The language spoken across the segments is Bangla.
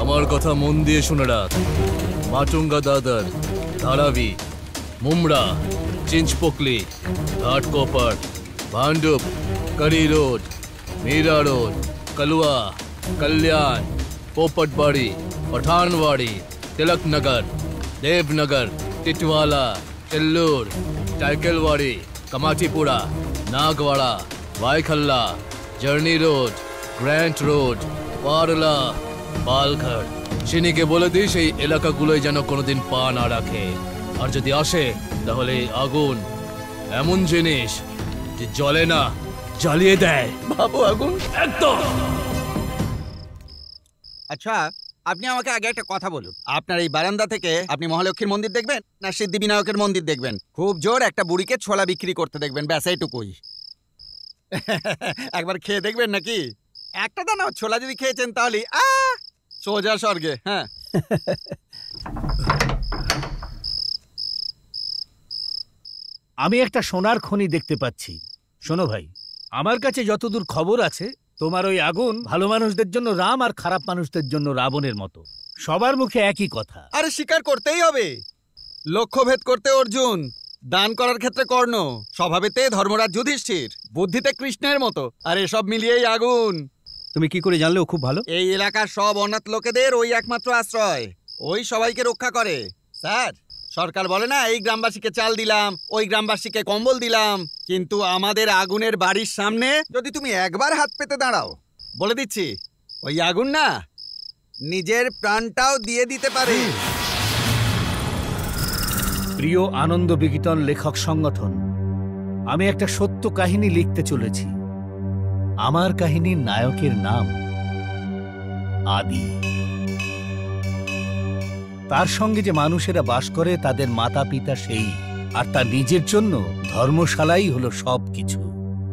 আমার কথা মন দিয়ে শুনে রাখ। মাটুঙ্গা দাদর, ধারাবি, মুমরা, চিঞ্চপোকলি, Ghatkopar, Bhandup, Currey road, Mira road, Kalwa, Kalyan, Popatwadi, Pathanwadi, Tilak Nagar, Devnagar, Titwala, Tillur, Taikalwadi, Kamathipura, Nagwada, Byculla, Charni road, Grant road, Parla, Palghar. চিনিকে বলে দিই সেই এলাকাগুলোয় যেন কোনোদিন পা না রাখে, আর যদি আসে তাহলে আগুন এমন জিনিস যে জ্বলে না, জ্বালিয়ে দেয়। বাবু আগুন একদম। আচ্ছা আপনি আমাকে আগে একটা কথা বলুন, আপনার এই বারান্দা থেকে আপনি মহালক্ষ্মীর মন্দির দেখবেন না সিদ্ধিবিনায়কের মন্দির দেখবেন? খুব জোর একটা বুড়িকে ছোলা বিক্রি করতে দেখবেন, ব্যাস এইটুকুই। একবার খেয়ে দেখবেন নাকি? একটা দানা ছোলা যদি খেয়েছেন তাহলে সোজা স্বর্গে। হ্যাঁ আমি একটা সোনার খনি দেখতে পাচ্ছি। শোনো ভাই, আমার কাছে যতদূর খবর আছে তোমার ওই আগুন ভালো মানুষদের জন্য রাম আর খারাপ মানুষদের জন্য রাবণের মতো। সবার মুখে একই কথা। আরে স্বীকার করতেই হবে, লক্ষ্যভেদ করতে অর্জুন, দান করার ক্ষেত্রে কর্ণ, স্বভাবেতে ধর্মরাজ যুধিষ্ঠির, বুদ্ধিতে কৃষ্ণের মতো, আর এসব মিলিয়েই আগুন। তুমি কি করে জানলেও খুব ভালো। এই এলাকার সব অনাথ লোকেদের ওই একমাত্র আশ্রয়, ওই সবাইকে রক্ষা করে। স্যার সরকার বলে না এই গ্রামবাসীকে চাল দিলাম, ওই গ্রামবাসীকে কম্বল দিলাম, কিন্তু আমাদের আগুনের বাড়ির সামনে যদি তুমি একবার হাত পেতে দাঁড়াও, বলে দিচ্ছি ওই আগুন না নিজের প্রাণটাও দিয়ে দিতে পারে। প্রিয় আনন্দ বিকিরণ লেখক সংগঠন, আমি একটা সত্য কাহিনী লিখতে চলেছি। আমার কাহিনীর নায়কের নাম আদি। তার সঙ্গে যে মানুষেরা বাস করে তাদের মাতা পিতা সেই, আর তার নিজের জন্য ধর্মশালাই হলো সবকিছু।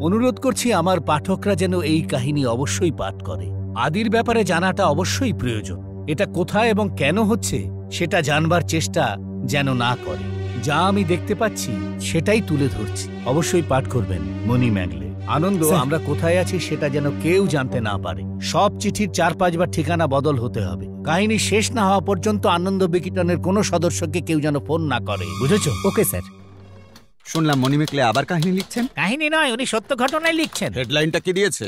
অনুরোধ করছি আমার পাঠকরা যেন এই কাহিনী অবশ্যই পাঠ করে। আদির ব্যাপারে জানাটা অবশ্যই প্রয়োজন। এটা কোথায় এবং কেন হচ্ছে সেটা জানবার চেষ্টা যেন না করে। যা আমি দেখতে পাচ্ছি সেটাই তুলে ধরছি। অবশ্যই পাঠ করবেন মনি ম্যাগলে। আনন্দ আমরা কোথায় আছি সেটা যেন কেউ জানতে না পারে। সব চিঠির 4-5 বার ঠিকানা বদল হতে হবে। কাহিনী শেষ না হওয়া পর্যন্ত আনন্দ বিকিরণের কোনো সদস্যকে কেউ যেন ফোন না করে, বুঝেছো? Okay sir. শুনলাম মনি মেঘলে আবার কাহিনী লিখছেন। কাহিনী নয়, উনি সত্য ঘটনায় লিখছেন। হেডলাইনটা কি দিয়েছে?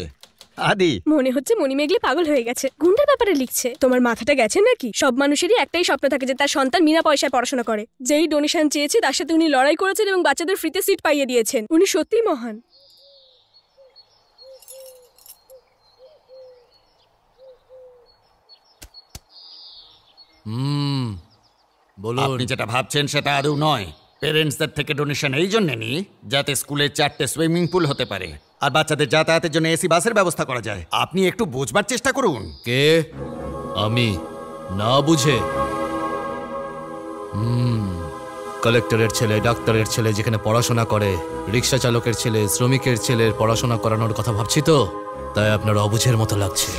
আদি। মনে হচ্ছে মনি মেঘলে পাগল হয়ে গেছে, গুন্ডার ব্যাপারে লিখছে। তোমার মাথাটা গেছে নাকি? সব মানুষেরই একটাই স্বপ্ন থাকে যে তার সন্তান বিনা পয়সায় পড়াশোনা করে। যেই ডোনেশন চেয়েছে তার সাথে উনি লড়াই করেছেন এবং বাচ্চাদের ফ্রিতে সিট পাইয়ে দিয়েছেন। উনি সত্যিই মহান। বলুন। আপনি যেটা ভাবছেন সেটা আদৌ নয়। পেরেন্টসদের থেকে ডোনেশন এই জন্য নিই যাতে স্কুলে 4টে সুইমিং পুল হতে পারে আর বাচ্চাদের যাতায়াতের জন্য এসি বাসের ব্যবস্থা করা যায়। আপনি একটু বুঝবার চেষ্টা করুন। কে? আমি না বুঝে? কালেক্টরের ছেলে, ডাক্তারের ছেলে যেখানে পড়াশোনা করে, রিক্সা চালকের ছেলে, শ্রমিকের ছেলের পড়াশোনা করানোর কথা ভাবছি তো, তাই আপনার অবুঝের মতো লাগছে।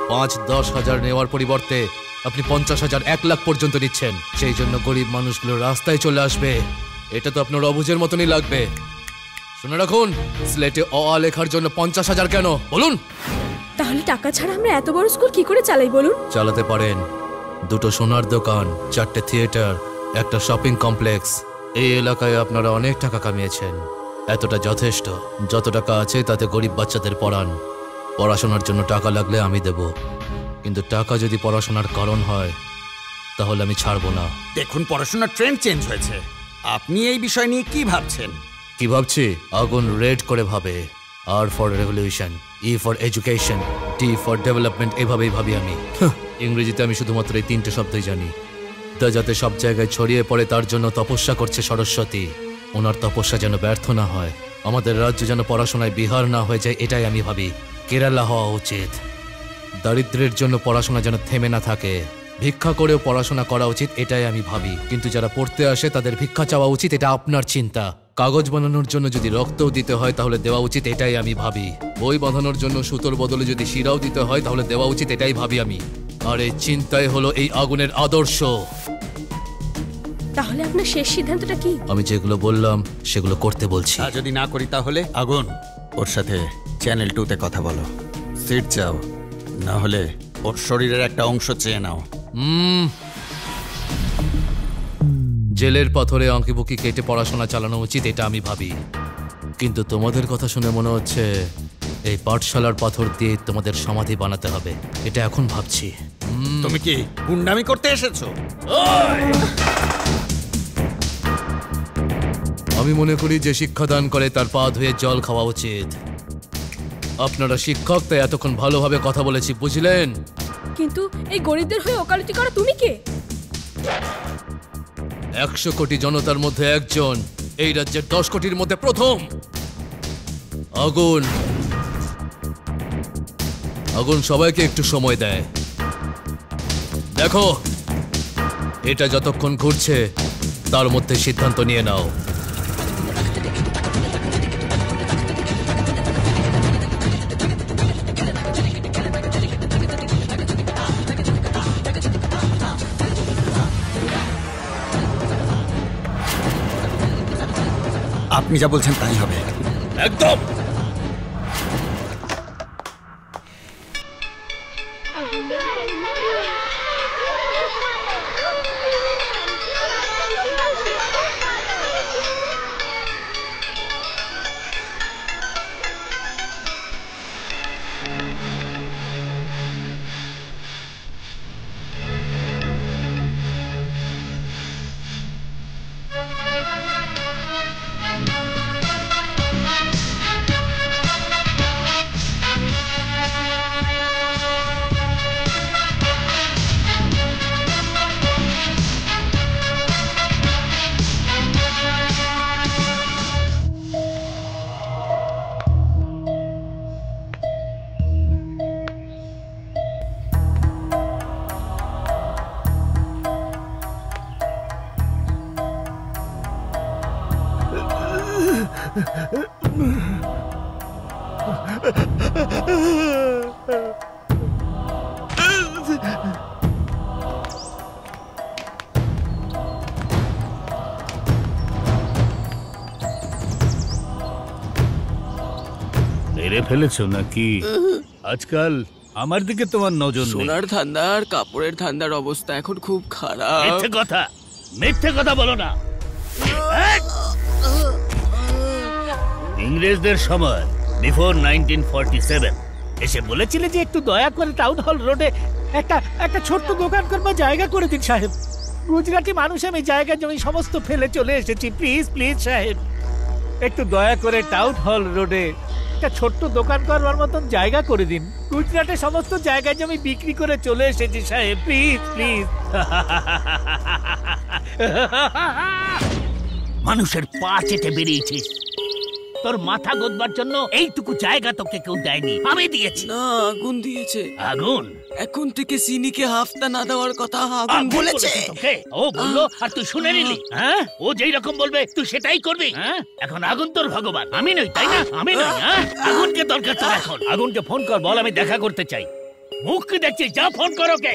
5-10 হাজার নেওয়ার পরিবর্তে আপনি 50,000, 1 লাখ পর্যন্ত নিচ্ছেন। সেই জন্য গরিব মানুষগুলো রাস্তায় চলে আসবে। এটা তো আপনার অবুঝের মতনই লাগবে। শুনে রাখুন, স্লেটে অ আ লেখার জন্য 50,000 কেন বলুন? তাহলে টাকা ছাড়া আমরা এত বড় স্কুল কি করে চালাই বলুন? চালাতে পারেন। 2টো সোনার দোকান, 4টে থিয়েটার, একটা শপিং কমপ্লেক্স। এই এলাকায় আপনারা অনেক টাকা কামিয়েছেন। এতটা যথেষ্ট। যত টাকা আছে তাতে গরিব বাচ্চাদের পড়ান। পড়াশোনার জন্য টাকা লাগলে আমি দেব, কিন্তু টাকা যদি পড়াশোনার কারণ হয় তাহলে আমি ছাড়বো না। দেখুন পড়াশোনার ট্রেন্ড চেঞ্জ হয়েছে। আপনি এই বিষয় নিয়ে কি ভাবছেন? কি ভাবছি? আগুন রেড করে ভাবে। R for revolution, E for education, D for development, এভাবেই ভাবি আমি। ইংরেজিতে আমি শুধুমাত্র এই 3টে শব্দই জানি। তা যাতে সব জায়গায় ছড়িয়ে পড়ে তার জন্য তপস্যা করছে সরস্বতী। ওনার তপস্যা যেন ব্যর্থ না হয়, আমাদের রাজ্য যেন পড়াশোনায় বিহার না হয়ে যায়, এটাই আমি ভাবি। কেরালা হওয়া উচিত। দারিদ্র্যের জন্য পড়াশোনা যেন থেমে না থাকে, ভিক্ষা করেও পড়াশোনা করা উচিত, এটাই আমি ভাবি। কিন্তু যারা পড়তে আসে তাদের ভিক্ষা চাওয়া উচিত, এটা আপনার চিন্তা। কাগজ বানানোর জন্য যদি রক্তও দিতে হয় তাহলে দেওয়া উচিত, এটাই আমি ভাবি। বই বাঁধানোর জন্য সুতোর বদলে যদি শিরাও দিতে হয় তাহলে দেওয়া উচিত, এটাই ভাবি আমি। আর এই চিন্তাই হলো এই আগুনের আদর্শ। তাহলে আপনার শেষ সিদ্ধান্তটা কি? আমি যেগুলো বললাম সেগুলো করতে বলছি। আর যদি না করি তাহলে? আগুন, ওর সাথে চ্যানেল 2-তে কথা বলো, সিট চাও, না হলে ওর শরীরের একটা অংশ চেয়ে নাও। জেলের পাথরে আঁকিবুকি কেটে পড়াশোনা চালানো উচিত, এটা আমি ভাবি। কিন্তু তোমাদের কথা শুনে মনে হচ্ছে এই পাঠশালার পাথর দিয়ে তোমাদের সমাধি বানাতে হবে, এটা এখন ভাবছি। তুমি কি গুন্ডামি করতে এসেছো? আমি মনে করি যে শিক্ষাদান করে তার পা ধুয়ে জল খাওয়া উচিত। আপনারা শিক্ষক, তাই এতক্ষণ ভালোভাবে কথা বলেছি, বুঝলেন? কিন্তু এই গরিবদের হয়ে ওকালতি করা তুমি কে? 100 কোটি জনতার মধ্যে একজন, এই রাজ্যের 10 কোটির মধ্যে প্রথম। আগুন আগুন সবাইকে একটু সময় দেয়। দেখো, এটা যতক্ষণ ঘুরছে তার মধ্যে সিদ্ধান্ত নিয়ে নাও। আপনি যা বলছেন তাই হবে। একদম। মেরে ফেলেছো নাকি? আজকাল আমার দিকে তোমার নজর নেই। সোনার ধান্দা আর কাপড়ের ধান্দার অবস্থা এখন খুব খারাপ। মিথ্যে কথা বলো না। ইংরেজদের সময় বিফোর 1947 এসে বলেছিলে যে একটু দয়া করে টাউন হল রোডে একটা ছোট্ট দোকান করবার জায়গা করে দিন সাহেব। গুজরাটি মানুষ, আমি জায়গা জমি সমস্ত ফেলে চলে এসেছি, প্লিজ প্লিজ সাহেব একটু দয়া করে টাউন হল রোডে একটা ছোট্ট দোকান করবার মতন জায়গা করে দিন। গুজরাটে সমস্ত জায়গা জমি বিক্রি করে চলে এসেছি সাহেব, প্লিজ প্লিজ। মানুষের পা চেটে বেরিয়েছিস, তোর মাথা গোদবার জন্য এইটুকু জায়গা তোকে কেউ দেয়নি, আমি দিয়েছি। না, আগুন দিয়েছে। আগুন? এখন থেকে সিনিকে হাফতা না দেওয়ার কথা আগুন বলেছে। ও বললো আর তুই শুনে নিলি? হ্যাঁ, ও যেই রকম বলবে তুই সেটাই করবি? হ্যাঁ, এখন আগুন তোর ভগবান, আমি নই, তাই না? আমি নই। হ্যাঁ, আগুনকে দরকার তোর এখন। আগুনকে ফোন কর, বল আমি দেখা করতে চাই। মুখ কি দেখছিস? যা ফোন কর ওকে।